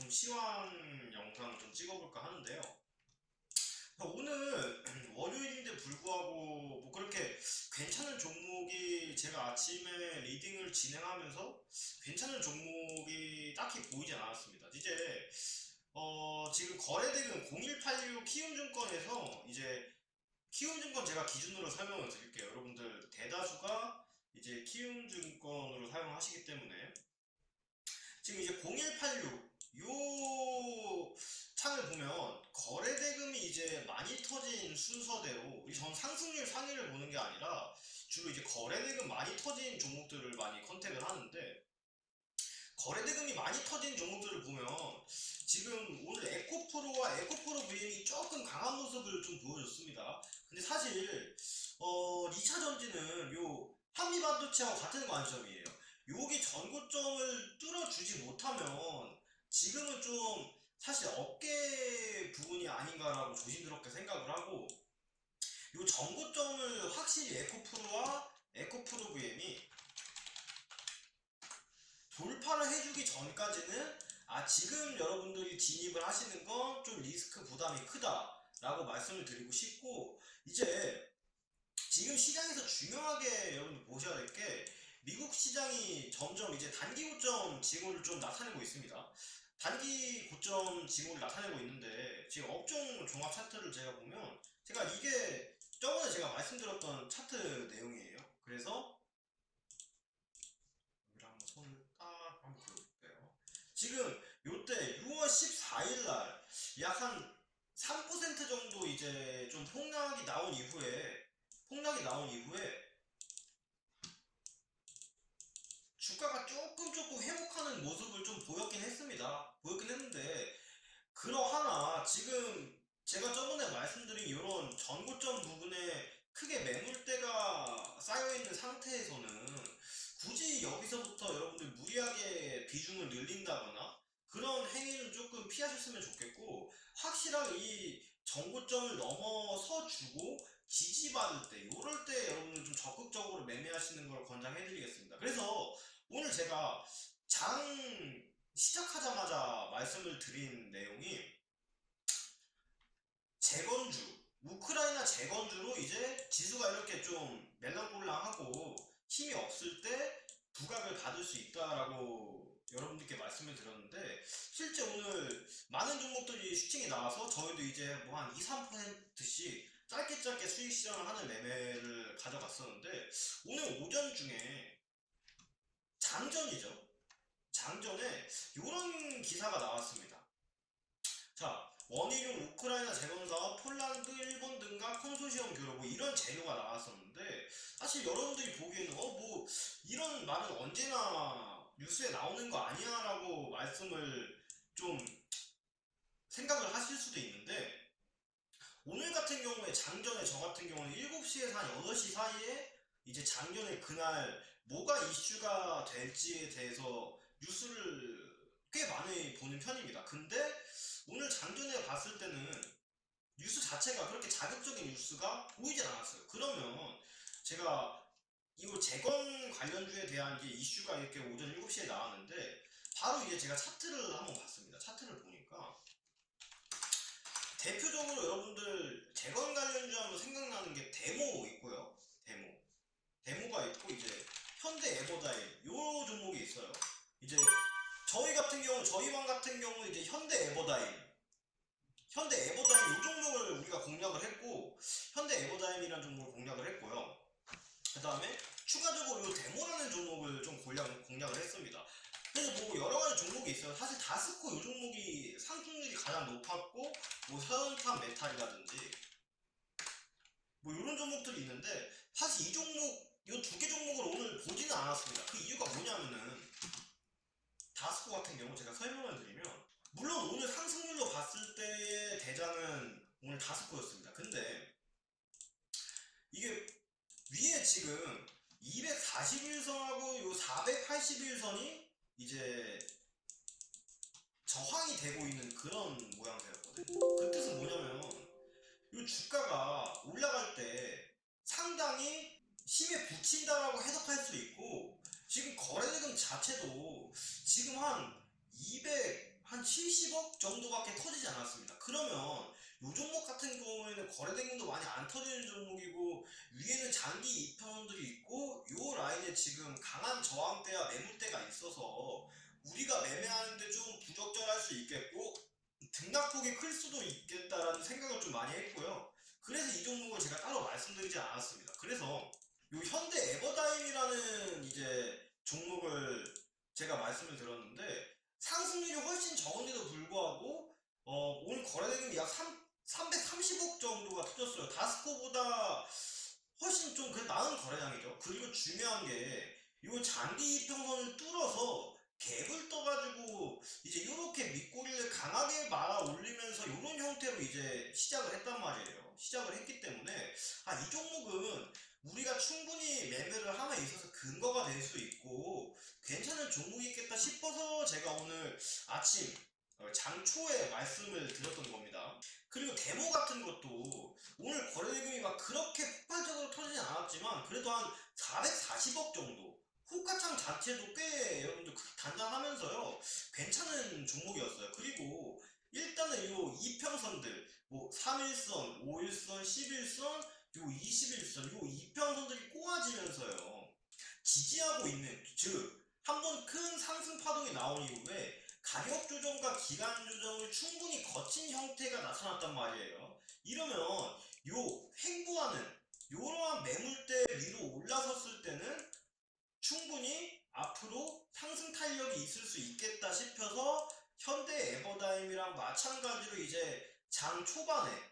좀 시황 영상 좀 찍어볼까 하는데요. 오늘 월요일인데 불구하고 뭐 그렇게 괜찮은 종목이 제가 아침에 리딩을 진행하면서 괜찮은 종목이 딱히 보이지 않았습니다. 이제 지금 거래대금 0186 키움증권에서 이제 키움증권 제가 기준으로 설명을 드릴게요. 여러분들 대다수가 이제 키움증권으로 사용하시기 때문에 지금 이제 0186 요 창을 보면 거래대금이 이제 많이 터진 순서대로 전 상승률 상위를 보는 게 아니라 주로 이제 거래대금 많이 터진 종목들을 많이 컨택을 하는데, 거래대금이 많이 터진 종목들을 보면 지금 오늘 에코프로와 에코프로 VM이 조금 강한 모습을 좀 보여줬습니다. 근데 사실 2차 전지는 요 한미반도체하고 같은 관점이에요. 요게 전고점을 뚫어주지 못하면 지금은 좀 사실 어깨 부분이 아닌가라고 조심스럽게 생각을 하고, 요 전고점을 확실히 에코프로와 에코프로 VM이 돌파를 해주기 전까지는 지금 여러분들이 진입을 하시는 건 좀 리스크 부담이 크다 라고 말씀을 드리고 싶고, 이제 지금 시장에서 중요하게 여러분들 보셔야 될 게 미국 시장이 점점 이제 단기 고점 징후를 좀 나타내고 있습니다. 단기 고점 징후를 나타내고 있는데, 지금 업종 종합 차트를 제가 보면 제가 이게 저번에 제가 말씀드렸던 차트 내용이에요. 그래서 여기를 한번 손을 딱 한번 그려볼게요. 지금 요때 6월 14일 날 약 한 3% 정도 이제 좀 폭락이 나온 이후에 주가가 조금 회복하는 모습을 좀 보였긴 했습니다. 보였긴 했는데, 그러하나 지금 제가 저번에 말씀드린 이런 전고점 부분에 크게 매물대가 쌓여있는 상태에서는 굳이 여기서부터 여러분들 무리하게 비중을 늘린다거나 그런 행위는 조금 피하셨으면 좋겠고, 확실하게 이 전고점을 넘어서 주고 지지받을 때, 요럴 때 여러분들 좀 적극적으로 매매하시는 걸 권장해드리겠습니다. 그래서 오늘 제가 장 시작하자마자 말씀을 드린 내용이 재건주, 우크라이나 재건주로 이제 지수가 이렇게 좀 멜랑꼴랑하고 힘이 없을 때 부각을 받을 수 있다라고 여러분들께 말씀을 드렸는데, 실제 오늘 많은 종목들이 슈팅이 나와서 저희도 이제 뭐 한 2, 3%씩 짧게 수익 실현을 하는 매매를 가져갔었는데, 오늘 오전 중에 장전이죠. 장전에 이런 기사가 나왔습니다. 자, 원희룡 우크라이나 재건사업 폴란드, 일본 등과 컨소시엄 교류, 뭐 이런 재료가 나왔었는데, 사실 여러분들이 보기에는 뭐 이런 말은 언제나 뉴스에 나오는 거 아니야 라고 말씀을 좀 생각을 하실 수도 있는데, 오늘 같은 경우에 장전에 저 같은 경우는 7시에서 한 8시 사이에 이제 장전에 그날 뭐가 이슈가 될지에 대해서 뉴스를 꽤 많이 보는 편입니다. 근데 오늘 장전에 봤을 때는 뉴스 자체가 그렇게 자극적인 뉴스가 보이진 않았어요. 그러면 제가 이거 재건 관련주에 대한 게 이슈가 이렇게 오전 7시에 나왔는데, 바로 이제 제가 차트를 한번 봤습니다. 차트를 보니까 대표적으로 여러분들 재건 관련주 하면 생각나는 게 데모 있고요. 데모가 있고, 이제 현대 에버다임 요 종목이 있어요. 이제 저희 방 같은 경우 이제 현대 에버다임 요 종목을 우리가 공략을 했고, 현대 에버다임이라는 종목을 공략을 했고요. 그 다음에 추가적으로 요 데모라는 종목을 좀 공략을 했습니다. 그래서 뭐 여러 가지 종목이 있어요. 사실 다스코 요 종목이 상승률이 가장 높았고, 뭐 서현탄 메탈이라든지 뭐 이런 종목들이 있는데, 사실 이 종목, 이 두 개 종목을 오늘 보지는 않았습니다. 그 이유가 뭐냐면은, 다스코 같은 경우 제가 설명을 드리면, 물론 오늘 상승률로 봤을 때의 대장은 오늘 다스코였습니다. 근데 이게 위에 지금 241선하고 요 481선이 이제 저항이 되고 있는 그런 모양새였거든요. 그 뜻은 뭐냐면, 이 주가가 올라갈 때 상당히 힘에 부친다라고 해석할 수 있고, 지금 거래대금 자체도 지금 한 한 70억 정도밖에 터지지 않았습니다. 그러면 요 종목 같은 경우에는 거래대금도 많이 안 터지는 종목이고 위에는 장기 이평선들이 있고 요 라인에 지금 강한 저항대와 매물대가 있어서 우리가 매매하는데 좀 부적절할 수 있겠고 등락폭이 클 수도 있겠다라는 생각을 좀 많이 했고요. 그래서 이 종목을 제가 따로 말씀드리지 않았습니다. 그래서 요 현대 에버다임이라는 이제 종목을 제가 말씀을 드렸는데 상승률이 훨씬 적은데도 불구하고 오늘 거래대금이 약 330억 정도가 터졌어요. 다스코보다 훨씬 좀 나은 거래량이죠. 그리고 중요한 게 요 장기 이평선을 뚫어서 갭을 떠가지고 이제 이렇게 밑꼬리를 강하게 말아 올리면서 이런 형태로 이제 시작을 했단 말이에요. 시작을 했기 때문에 이 종목은 우리가 충분히 매매를 함에 있어서 근거가 될 수 있고 괜찮은 종목이겠다 싶어서 제가 오늘 아침 장초에 말씀을 드렸던 겁니다. 그리고 데모 같은 것도 오늘 거래대금이 막 그렇게 폭발적으로 터지진 않았지만 그래도 한 440억 정도 호가창 자체도 꽤 여러분들 단단하면서요 괜찮은 종목이었어요. 그리고 일단은 요 이평선들 뭐 3일선, 5일선, 11선, 요 21선 요 이평선들이 꼬아지면서요 지지하고 있는 즉 한번 큰 상승 파동이 나온 이후에 가격 조정과 기간 조정을 충분히 거친 형태가 나타났단 말이에요. 이러면 요 횡보하는 이러한 매물대 위로 올라섰을 때는 충분히 앞으로 상승 탄력이 있을 수 있겠다 싶어서 현대 에버다임이랑 마찬가지로 이제 장 초반에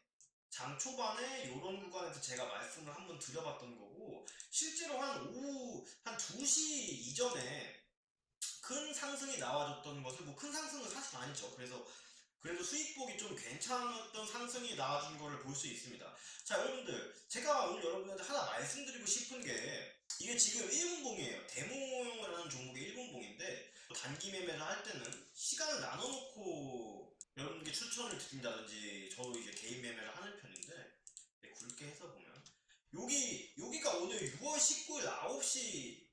이런 구간에서 제가 말씀을 한번 드려봤던 거고 실제로 한 오후 한 2시 이전에 큰 상승이 나와줬던 것을 뭐 큰 상승은 사실 아니죠. 그래서 그래도 수익폭이 좀 괜찮았던 상승이 나와준 거를 볼 수 있습니다. 자 여러분들 제가 오늘 여러분한테 하나 말씀드리고 싶은 게 이게 지금 1분봉이에요. 데모용이라는 종목의 1분봉인데 단기 매매를 할 때는 시간을 나눠놓고 여러분께 추천을 드린다든지 저도 이제 개인 매매를 하는 편인데 굵게 해서 보면 여기가 오늘 6월 19일 9시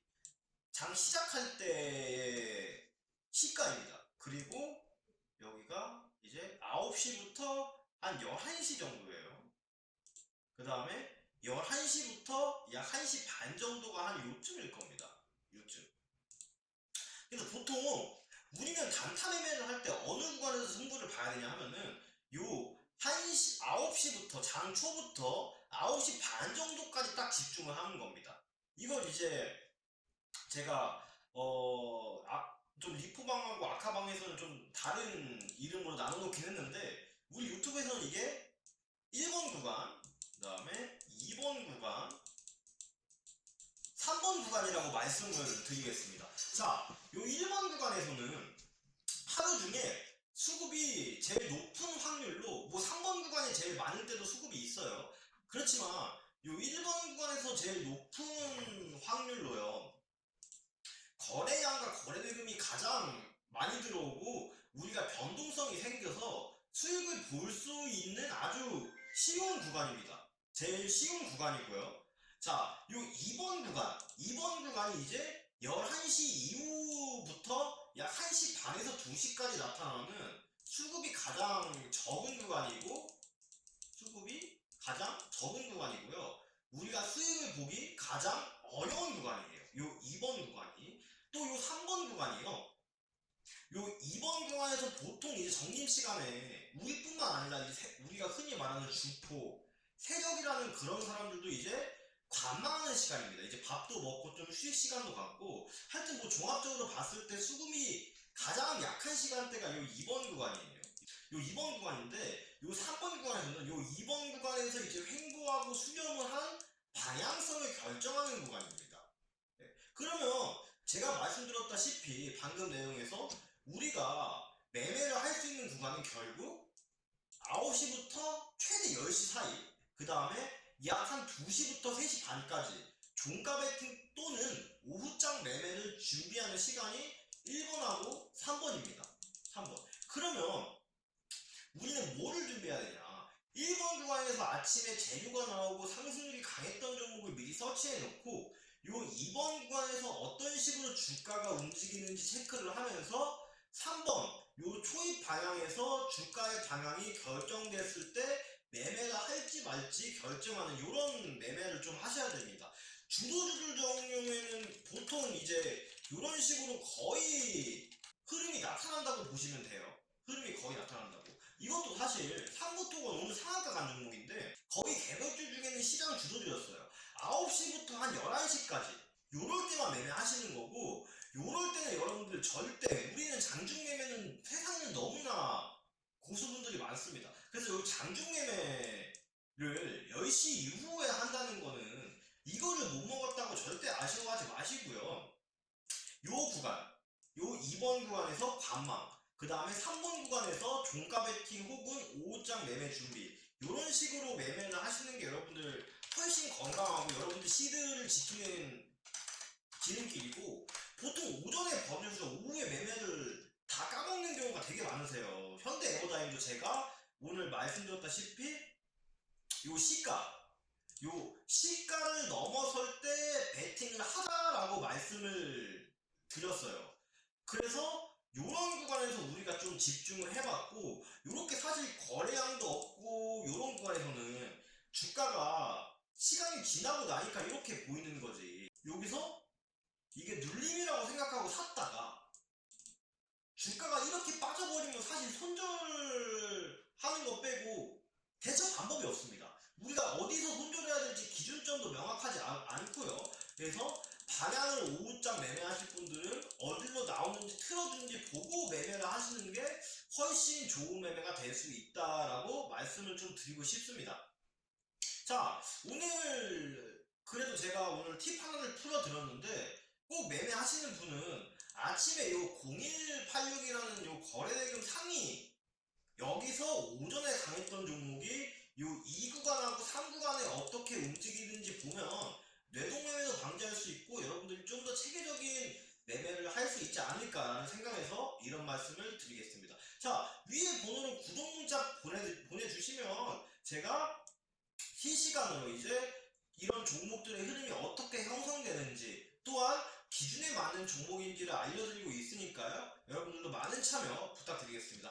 장 시작할 때의 시가입니다. 그리고 여기가 이제 9시부터 한 11시 정도예요. 그 다음에 11시부터 약 1시 반 정도가 한 요쯤일 겁니다. 요쯤. 그래서 보통 우리는 단타 매매를 할 때 어느 구간에서 승부를 봐야 되냐 하면은 요 1시, 9시부터 장 초부터 9시 반 정도까지 딱 집중을 하는 겁니다. 이걸 이제 제가 좀 리포방하고 아카방에서는 좀 다른 이름으로 나눠놓긴 했는데 우리 유튜브에서는 이게 1번 구간, 그 다음에 2번 구간, 3번 구간이라고 말씀을 드리겠습니다. 자, 요 1번 구간에서는 하루 중에 수급이 제일 높은 확률로 뭐 3번 구간이 제일 많을 때도 수급이 있어요. 그렇지만 요 1번 구간에서 제일 높은 확률로요. 거래량과 거래대금이 가장 많이 들어오고 우리가 변동성이 생겨서 수익을 볼 수 있는 아주 쉬운 구간입니다. 제일 쉬운 구간이고요. 자, 요 2번 구간이 이제 11시 이후부터 약 1시 반에서 2시까지 나타나는 수급이 가장 적은 구간이고 우리가 수익을 보기 가장 어려운 구간이에요. 요 2번 구간이. 또 요 3번 구간이요. 요 2번 구간에서 보통 이제 점심시간에 우리뿐만 아니라 우리가 흔히 말하는 주포, 세력이라는 그런 사람들도 이제 관망하는 시간입니다. 이제 밥도 먹고 좀 쉴 시간도 갖고 하여튼 뭐 종합적으로 봤을 때 수급이 가장 약한 시간대가 요 2번 구간이에요. 요 2번 구간인데 요 3번 구간에서는 요 2번 구간에서 이제 횡보하고 수렴을 한 방향성을 결정하는 구간입니다. 네. 그러면 제가 말씀드렸다시피 방금 내용에서 우리가 매매를 할 수 있는 구간은 결국 9시부터 최대 10시 사이 그 다음에 약 한 2시부터 3시 반까지 종가 베팅 또는 오후장 매매를 준비하는 시간이 1번하고 3번입니다. 3번. 그러면 우리는 뭐를 준비해야 되냐? 1번 구간에서 아침에 재료가 나오고 상승률이 강했던 종목을 미리 서치해 놓고 요 2번 구간에서 어떤 식으로 주가가 움직이는지 체크를 하면서 3번 요 초입 방향에서 주가의 방향이 결정됐을 때 매매를 할지 말지 결정하는 이런 매매를 좀 하셔야 됩니다. 주도주들 경우에는 보통 이제 이런 식으로 거의 흐름이 나타난다고 보시면 돼요. 흐름이 거의 나타난다고. 이것도 사실 상고토건 오늘 상한가 간 종목인데 거의 개별주 중에는 시장 주도주였어요. 9시부터 한 11시까지 요럴 때만 매매하시는 거고, 요럴 때는 여러분들 절대, 우리는 장중 매매는 세상은 너무나 고수분들이 많습니다. 그래서 요 장중 매매를 10시 이후에 한다는 거는 이거를 못 먹었다고 절대 아쉬워하지 마시고요. 요 구간, 요 2번 구간에서 관망, 그 다음에 3번 구간에서 종가 베팅 혹은 5장 매매 준비, 요런 식으로 매매를 하시는 게 여러분들 훨씬 건강하고 여러분들 시드를 지키는 지름길이고, 보통 오전에 버텨서 오후에 매매를 다 까먹는 경우가 되게 많으세요. 현대 에어다임도 제가 오늘 말씀드렸다시피 요 시가를 넘어설 때 베팅을 하자라고 말씀을 드렸어요. 그래서 요런 구간에서 우리가 좀 집중을 해봤고, 요렇게 사실 거래량도 없고 요런 구간에서는 주가가 시간이 지나고 나니까 이렇게 보이는 거지. 여기서 이게 눌림이라고 생각하고 샀다가 주가가 이렇게 빠져버리면 사실 손절하는 거 빼고 대처 방법이 없습니다. 우리가 어디서 손절해야 될지 기준점도 명확하지 않고요. 그래서 방향을 오후장 매매하실 분들은 어디로 나오는지 틀어주는지 보고 매매를 하시는 게 훨씬 좋은 매매가 될 수 있다라고 말씀을 좀 드리고 싶습니다. 자, 오늘 그래도 제가 오늘 팁 하나를 풀어드렸는데, 꼭 매매하시는 분은 아침에 요 0186이라는 요 거래대금 상위, 여기서 오전에 강했던 종목이 요 2구간하고 3구간에 어떻게 움직이는지 보면 뇌동매매도 방지할 수 있고 여러분들이 좀 더 체계적인 매매를 할 수 있지 않을까라는 생각에서 이런 말씀을 드리겠습니다. 자, 위에 번호로 구독 문자 보내주시면 제가 실시간으로 이제 이런 종목들의 흐름이 어떻게 형성되는지, 또한 기준에 맞는 종목인지를 알려드리고 있으니까요. 여러분들도 많은 참여 부탁드리겠습니다.